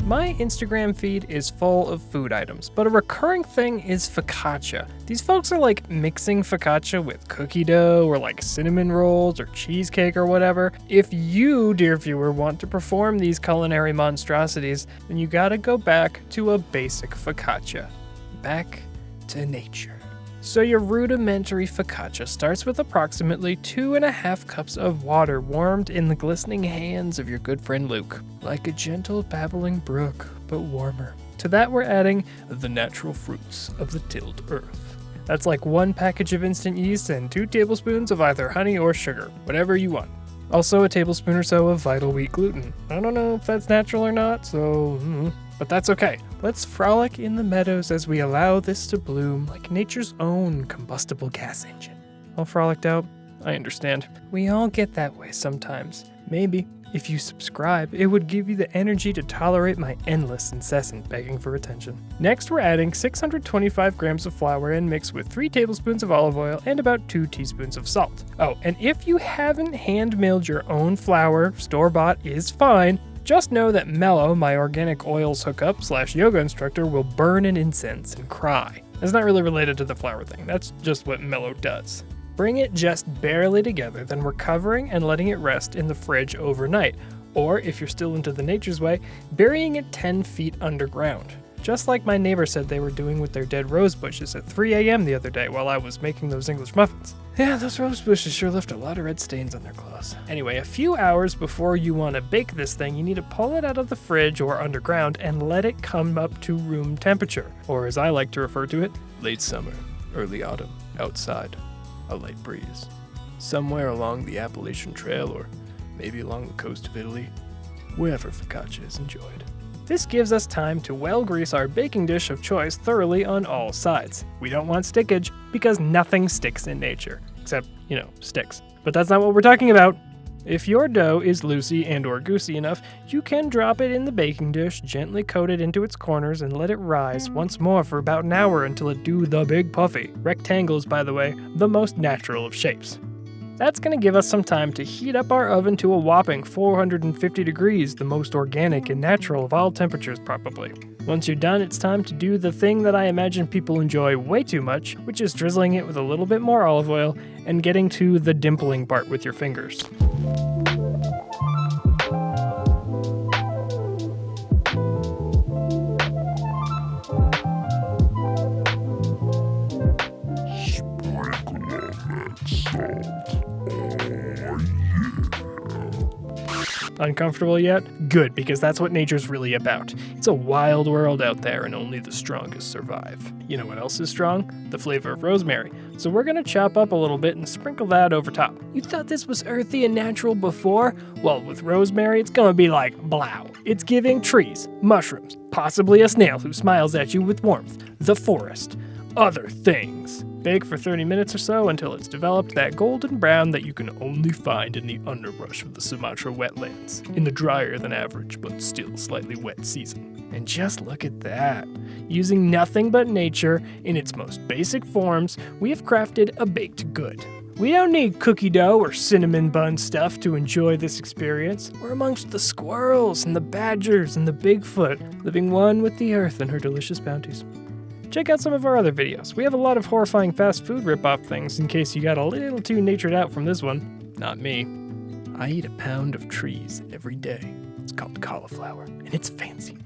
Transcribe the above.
My Instagram feed is full of food items, but a recurring thing is focaccia. These folks are like mixing focaccia with cookie dough or like cinnamon rolls or cheesecake or whatever. If you, dear viewer, want to perform these culinary monstrosities, then you gotta go back to a basic focaccia. Back to nature. So your rudimentary focaccia starts with approximately 2.5 cups of water warmed in the glistening hands of your good friend Luke. Like a gentle babbling brook, but warmer. To that we're adding the natural fruits of the tilled earth. That's like 1 package of instant yeast and 2 tablespoons of either honey or sugar, whatever you want. Also a tablespoon or so of vital wheat gluten. I don't know if that's natural or not, but that's okay. Let's frolic in the meadows as we allow this to bloom like nature's own combustible gas engine. All frolicked out? I understand. We all get that way sometimes. Maybe, if you subscribe, it would give you the energy to tolerate my endless, incessant begging for attention. Next, we're adding 625 grams of flour and mix with 3 tablespoons of olive oil and about 2 teaspoons of salt. Oh, and if you haven't hand-milled your own flour, store-bought is fine. Just know that Mello, my organic oils hookup / yoga instructor, will burn in incense and cry. That's not really related to the flour thing, that's just what Mello does. Bring it just barely together, then we're covering and letting it rest in the fridge overnight. Or, if you're still into the nature's way, burying it 10 feet underground. Just like my neighbor said they were doing with their dead rose bushes at 3 a.m. the other day while I was making those English muffins. Yeah, those rose bushes sure left a lot of red stains on their clothes. Anyway, a few hours before you want to bake this thing, you need to pull it out of the fridge or underground and let it come up to room temperature. Or as I like to refer to it, late summer, early autumn, outside. A light breeze. Somewhere along the Appalachian Trail or maybe along the coast of Italy, wherever focaccia is enjoyed. This gives us time to well grease our baking dish of choice thoroughly on all sides. We don't want stickage because nothing sticks in nature, except, sticks. But that's not what we're talking about. If your dough is loosey and or goosey enough, you can drop it in the baking dish, gently coat it into its corners, and let it rise once more for about an hour until it do the big puffy. Rectangles, by the way, the most natural of shapes. That's going to give us some time to heat up our oven to a whopping 450 degrees, the most organic and natural of all temperatures probably. Once you're done, it's time to do the thing that I imagine people enjoy way too much, which is drizzling it with a little bit more olive oil and getting to the dimpling part with your fingers. Uncomfortable yet? Good, because that's what nature's really about. It's a wild world out there and only the strongest survive. You know what else is strong? The flavor of rosemary. So we're gonna chop up a little bit and sprinkle that over top. You thought this was earthy and natural before? Well, with rosemary, it's gonna be like blow. It's giving trees, mushrooms, possibly a snail who smiles at you with warmth, the forest, other things. Bake for 30 minutes or so until it's developed that golden brown that you can only find in the underbrush of the Sumatra wetlands, in the drier than average but still slightly wet season. And just look at that. Using nothing but nature in its most basic forms, we have crafted a baked good. We don't need cookie dough or cinnamon bun stuff to enjoy this experience. We're amongst the squirrels and the badgers and the Bigfoot, living one with the earth and her delicious bounties. Check out some of our other videos. We have a lot of horrifying fast food rip-off things in case you got a little too natured out from this one. Not me. I eat a pound of trees every day. It's called cauliflower, and it's fancy.